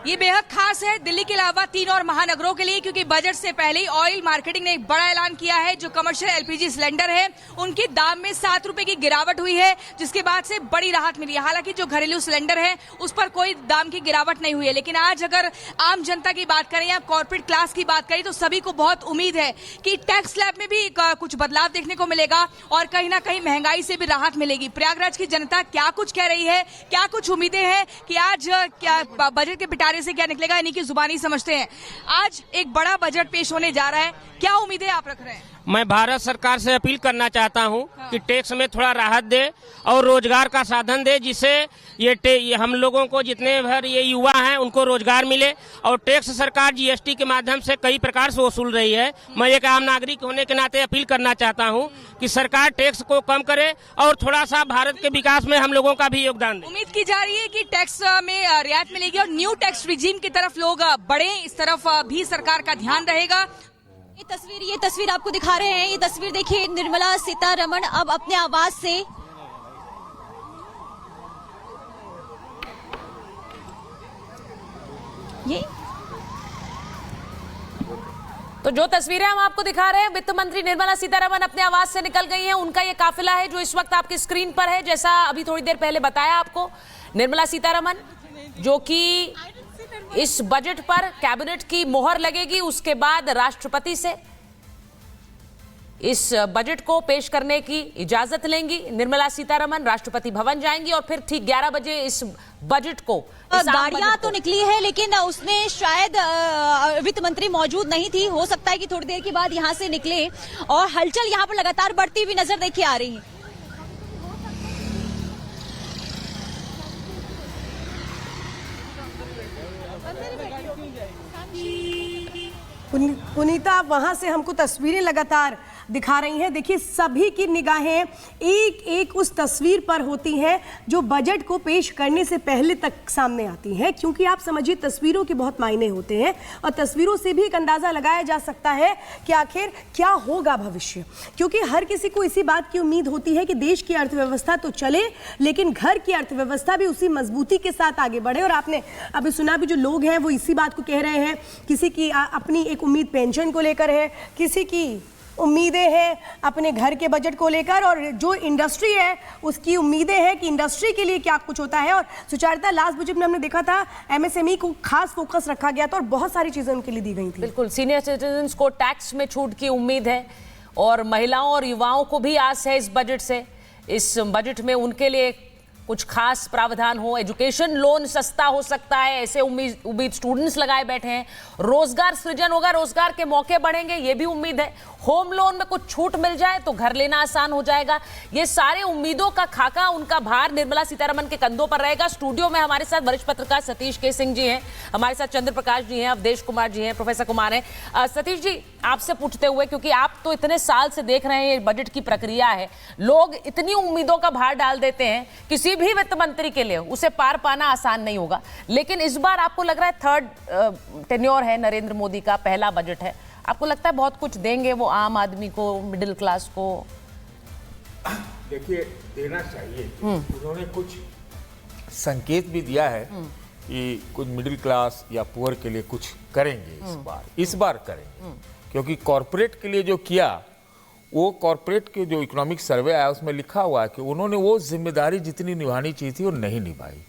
ये बेहद खास है दिल्ली के अलावा 3 और महानगरों के लिए, क्योंकि बजट से पहले ही ऑयल मार्केटिंग ने एक बड़ा ऐलान किया है। जो कमर्शियल एलपीजी सिलेंडर है उनके दाम में 7 रुपए की गिरावट हुई है, जिसके बाद से बड़ी राहत मिली है। हालांकि जो घरेलू सिलेंडर है उस पर कोई दाम की गिरावट नहीं हुई है, लेकिन आज अगर आम जनता की बात करें या कॉर्पोरेट क्लास की बात करें तो सभी को बहुत उम्मीद है कि टैक्स स्लैब में भी कुछ बदलाव देखने को मिलेगा और कहीं ना कहीं महंगाई से भी राहत मिलेगी। प्रयागराज की जनता क्या कुछ कह रही है, क्या कुछ उम्मीदें हैं कि आज क्या बजट के पिटारे से क्या निकलेगा, यानी कि जुबानी समझते हैं। आज एक बड़ा बजट पेश होने जा रहा है, क्या उम्मीदें आप रख रहे हैं? मैं भारत सरकार से अपील करना चाहता हूं कि टैक्स में थोड़ा राहत दे और रोजगार का साधन दे, जिससे ये हम लोगों को जितने भर ये युवा हैं उनको रोजगार मिले। और टैक्स सरकार जीएसटी के माध्यम से कई प्रकार से वसूल रही है। मैं एक आम नागरिक होने के नाते अपील करना चाहता हूं कि सरकार टैक्स को कम करे और थोड़ा सा भारत के विकास में हम लोगों का भी योगदान दे। उम्मीद की जा रही है कि टैक्स में रियायत मिलेगी और न्यू टैक्स रिजीम की तरफ लोग बढ़े, इस तरफ भी सरकार का ध्यान रहेगा। ये तस्वीर आपको दिखा रहे हैं। ये तस्वीर देखिए, निर्मला सीतारमण अब अपने आवास से ये तो जो तस्वीरें हम आपको दिखा रहे हैं, वित्त मंत्री निर्मला सीतारमण अपने आवास से निकल गई हैं। उनका ये काफिला है जो इस वक्त आपकी स्क्रीन पर है। जैसा अभी थोड़ी देर पहले बताया आपको, निर्मला सीतारमण जो कि इस बजट पर कैबिनेट की मोहर लगेगी, उसके बाद राष्ट्रपति से इस बजट को पेश करने की इजाजत लेंगी। निर्मला सीतारमण राष्ट्रपति भवन जाएंगी और फिर ठीक 11 बजे इस बजट को, गाड़ियां तो निकली है लेकिन उसमें शायद वित्त मंत्री मौजूद नहीं थी। हो सकता है कि थोड़ी देर के बाद यहां से निकले और हलचल यहां पर लगातार बढ़ती हुई नजर देखी आ रही है। पुनीता, आप वहां से हमको तस्वीरें लगातार दिखा रही हैं। देखिए, सभी की निगाहें एक एक उस तस्वीर पर होती हैं जो बजट को पेश करने से पहले तक सामने आती हैं, क्योंकि आप समझिए तस्वीरों के बहुत मायने होते हैं और तस्वीरों से भी एक अंदाज़ा लगाया जा सकता है कि आखिर क्या होगा भविष्य। क्योंकि हर किसी को इसी बात की उम्मीद होती है कि देश की अर्थव्यवस्था तो चले, लेकिन घर की अर्थव्यवस्था भी उसी मजबूती के साथ आगे बढ़े। और आपने अभी सुना भी, जो लोग हैं वो इसी बात को कह रहे हैं। किसी की अपनी एक उम्मीद पेंशन को लेकर है, किसी की उम्मीदें हैं अपने घर के बजट को लेकर, और जो इंडस्ट्री है उसकी उम्मीदें हैं कि इंडस्ट्री के लिए क्या कुछ होता है। और सुचारिता, लास्ट बजट में हमने देखा था एमएसएमई को खास फोकस रखा गया था और बहुत सारी चीजें उनके लिए दी गई थी। बिल्कुल, सीनियर सिटीजन्स को टैक्स में छूट की उम्मीद है और महिलाओं और युवाओं को भी आस है इस बजट से। इस बजट में उनके लिए कुछ खास प्रावधान हो, एजुकेशन लोन सस्ता हो सकता है, ऐसे उम्मीद स्टूडेंट्स लगाए बैठे हैं। रोजगार सृजन होगा, रोजगार के मौके बढ़ेंगे, ये भी उम्मीद है। होम लोन में कुछ छूट मिल जाए तो घर लेना आसान हो जाएगा। ये सारे उम्मीदों का खाका, उनका भार निर्मला सीतारमण के कंधों पर रहेगा। स्टूडियो में हमारे साथ वरिष्ठ पत्रकार सतीश के सिंह जी हैं, हमारे साथ चंद्र प्रकाश जी हैं, अवधेश कुमार जी हैं, प्रोफेसर कुमार हैं। सतीश जी, आपसे पूछते हुए, क्योंकि आप तो इतने साल से देख रहे हैं ये बजट की प्रक्रिया है, लोग इतनी उम्मीदों का भार डाल देते हैं, किसी भी वित्त मंत्री के लिए उसे पार पाना आसान नहीं होगा। लेकिन इस बार आपको लग रहा है थर्ड टेन्योर है नरेंद्र मोदी का, पहला बजट है, आपको लगता है बहुत कुछ देंगे वो आम आदमी को, मिडिल क्लास को? देखिए, देना चाहिए। उन्होंने कुछ संकेत भी दिया है कि कुछ मिडिल क्लास या पुअर के लिए कुछ करेंगे इस बार करेंगे। क्योंकि कॉरपोरेट के लिए जो किया, वो कॉरपोरेट के जो इकोनॉमिक सर्वे आया उसमें लिखा हुआ है कि उन्होंने वो जिम्मेदारी जितनी निभानी चाहिए थी वो नहीं निभाई।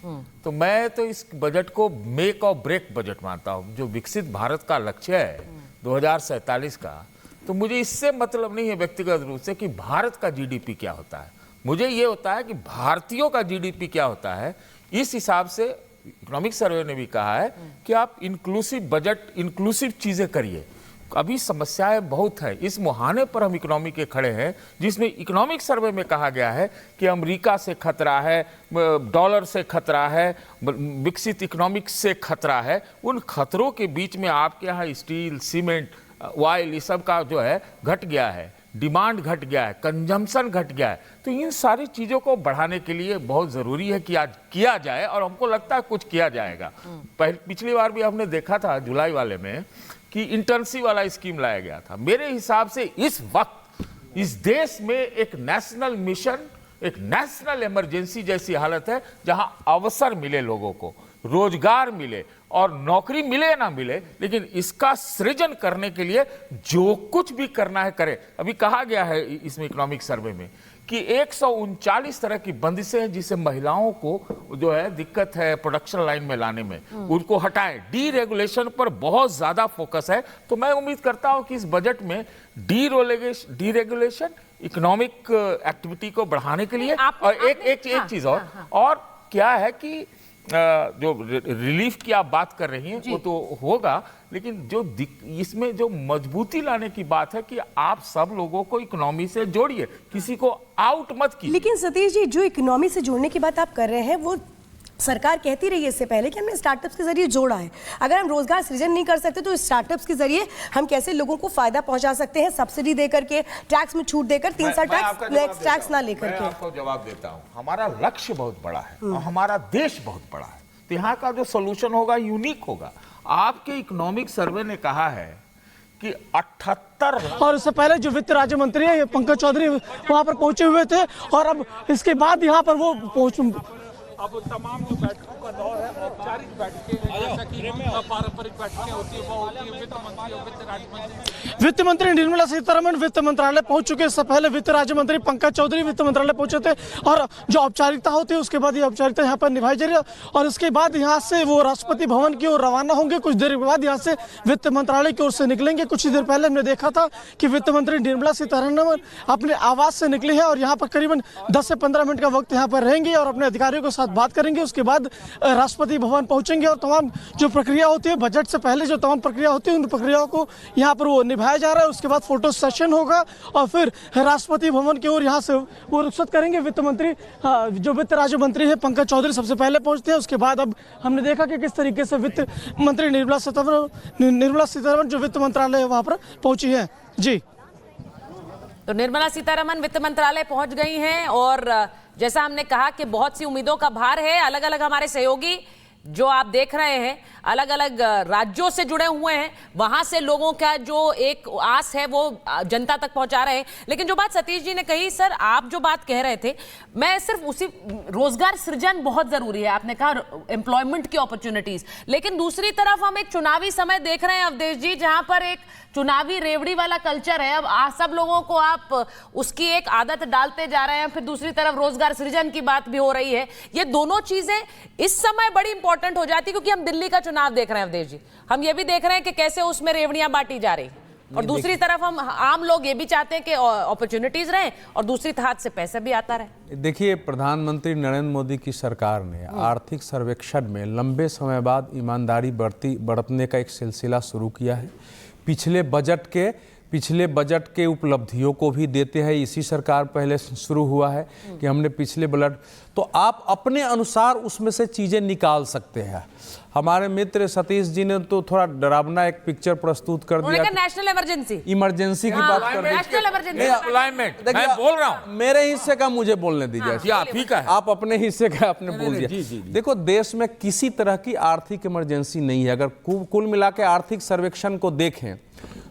तो मैं तो इस बजट को मेक और ब्रेक बजट मानता हूँ। जो विकसित भारत का लक्ष्य है 2047 का, तो मुझे इससे मतलब नहीं है व्यक्तिगत रूप से कि भारत का जीडीपी क्या होता है। मुझे ये होता है कि भारतीयों का जीडीपी क्या होता है। इस हिसाब से इकोनॉमिक सर्वे ने भी कहा है कि आप इंक्लूसिव बजट, इंक्लूसिव चीज़ें करिए। अभी समस्याएं बहुत है। इस मुहाने पर हम इकोनॉमी के खड़े हैं जिसमें इकोनॉमिक सर्वे में कहा गया है कि अमेरिका से खतरा है, डॉलर से खतरा है, विकसित इकोनॉमिक से खतरा है। उन खतरों के बीच में आपके यहाँ स्टील, सीमेंट, ऑयल, ये सब का जो है घट गया है, डिमांड घट गया है, कंजम्पशन घट गया है। तो इन सारी चीज़ों को बढ़ाने के लिए बहुत ज़रूरी है कि आज किया जाए, और हमको लगता है कुछ किया जाएगा। पिछली बार भी हमने देखा था जुलाई वाले में कि इंटर्नशिप वाला स्कीम लाया गया था। मेरे हिसाब से इस वक्त इस देश में एक नेशनल मिशन, एक नेशनल इमरजेंसी जैसी हालत है, जहां अवसर मिले, लोगों को रोजगार मिले और नौकरी मिले या ना मिले, लेकिन इसका सृजन करने के लिए जो कुछ भी करना है करे। अभी कहा गया है इसमें इकोनॉमिक सर्वे में कि 139 तरह की बंदिशें हैं जिससे महिलाओं को जो है दिक्कत है प्रोडक्शन लाइन में लाने में, उनको हटाएं। डीरेगुलेशन पर बहुत ज्यादा फोकस है। तो मैं उम्मीद करता हूं कि इस बजट में डीरेगुलेशन, इकोनॉमिक एक्टिविटी को बढ़ाने के लिए और एक चीज और क्या है कि जो रिलीफ की आप बात कर रही हैं वो तो होगा, लेकिन जो इसमें जो मजबूती लाने की बात है कि आप सब लोगों को इकोनॉमी से जोड़िए, किसी को आउट मत कीजिए। लेकिन सतीश जी, जो इकोनॉमी से जोड़ने की बात आप कर रहे हैं वो सरकार कहती रही है इससे पहले कि हमने स्टार्टअप्स के जरिए जोड़ा है। अगर हम रोजगार सृजन नहीं कर सकते तो स्टार्टअप्स के जरिए हम कैसे लोगों को फायदा पहुंचा सकते हैं, सब्सिडी देकर के, टैक्स में छूट देकर, 3 साल टैक्स ना लेकर के। मैं आपको जवाब देता हूं, हमारा लक्ष्य बहुत बड़ा है और हमारा देश बहुत बड़ा है, तो यहाँ का जो सोल्यूशन होगा यूनिक होगा। आपके इकोनॉमिक सर्वे ने कहा है कि 78 और इससे पहले जो वित्त राज्य मंत्री है पंकज चौधरी वहां पर पहुंचे हुए थे और अब इसके बाद यहाँ पर वो अब तमाम जो बैठकों का दौर है, औपचारिक बैठकें, जैसा कि पारंपरिक बैठकें होती है वो होती है वित्त मंत्री और वित्त राज्य मंत्री। वित्त मंत्री निर्मला सीतारमण वित्त मंत्रालय पहुंच चुके। इससे पहले वित्त राज्य मंत्री पंकज चौधरी वित्त मंत्रालय पहुंचे थे और जो औपचारिकता होती है उसके बाद ये औपचारिकता यहाँ पर निभाई जा रही है और इसके बाद यहाँ से वो राष्ट्रपति भवन की ओर रवाना होंगे। कुछ देर के बाद यहाँ से वित्त मंत्रालय की ओर से निकलेंगे। कुछ ही देर पहले हमने देखा था कि वित्त मंत्री निर्मला सीतारमण अपने आवास से निकली है और यहाँ पर करीबन 10 से 15 मिनट का वक्त यहाँ पर रहेंगे और अपने अधिकारियों के साथ बात करेंगे। उसके बाद राष्ट्रपति भवन पहुंचेंगे और तमाम जो प्रक्रिया होती है बजट से पहले जो तमाम प्रक्रिया होती है उन प्रक्रियाओं को यहाँ पर वो निभाया जा रहा है। उसके बाद फोटो सेशन होगा और फिर राष्ट्रपति भवन की ओर यहाँ से वो रुखसत करेंगे। वित्त मंत्री जो वित्त राज्य मंत्री है पंकज चौधरी सबसे पहले पहुंचते हैं। उसके बाद अब हमने देखा कि किस तरीके से वित्त मंत्री निर्मला सीतारमण जो वित्त मंत्रालय है वहां पर पहुंची है। जी, तो निर्मला सीतारमण वित्त मंत्रालय पहुंच गई हैं और जैसा हमने कहा कि बहुत सी उम्मीदों का भार है। अलग अलग हमारे सहयोगी जो आप देख रहे हैं अलग अलग राज्यों से जुड़े हुए हैं, वहां से लोगों का जो एक आस है वो जनता तक पहुंचा रहे हैं। लेकिन जो बात सतीश जी ने कही, सर आप जो बात कह रहे थे, मैं सिर्फ उसी, रोजगार सृजन बहुत जरूरी है, आपने कहा एम्प्लॉयमेंट की अपॉर्चुनिटीज, लेकिन दूसरी तरफ हम एक चुनावी समय देख रहे हैं अवधेश जी, जहां पर एक चुनावी रेवड़ी वाला कल्चर है। अब सब लोगों को आप उसकी एक आदत डालते जा रहे हैं, फिर दूसरी तरफ रोजगार सृजन की बात भी हो रही है। ये दोनों चीजें इस समय बड़ी इंपॉर्टेंट हो जाती है क्योंकि हम दिल्ली का चुनाव देख रहे हैं अवधेश जी। हम ये भी देख रहे हैं कि कैसे उसमें रेवड़ियां बांटी जा रही और दूसरी तरफ हम आम लोग ये भी चाहते हैं कि अपॉर्चुनिटीज रहें और दूसरी हाथ से पैसा भी आता रहे। देखिए, प्रधानमंत्री नरेंद्र मोदी की सरकार ने आर्थिक सर्वेक्षण में लंबे समय बाद ईमानदारी बरतने का एक सिलसिला शुरू किया है। पिछले बजट के उपलब्धियों को भी देते हैं। इसी सरकार पहले शुरू हुआ है कि हमने पिछले बजट, तो आप अपने अनुसार उसमें से चीज़ें निकाल सकते हैं। हमारे मित्र सतीश जी ने तो थोड़ा डरावना एक पिक्चर प्रस्तुत कर दिया, नेशनल इमरजेंसी की बात कर दी। मैं बोल रहा हूं, मेरे हिस्से का मुझे बोलने दीजिए। आप ही का है, आप अपने हिस्से का आपने बोल दिया। देखो, देश में किसी तरह की आर्थिक इमरजेंसी नहीं है। अगर कुल मिला के आर्थिक सर्वेक्षण को देखें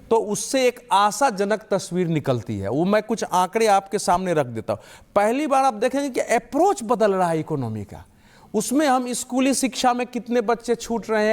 तो उससे एक आशाजनक तस्वीर निकलती है। वो मैं कुछ आंकड़े आपके सामने रख देता हूं। पहली बार आप देखेंगे कि अप्रोच बदल रहा है इकोनॉमी का। उसमें हम स्कूली शिक्षा में कितने बच्चे छूट रहे हैं,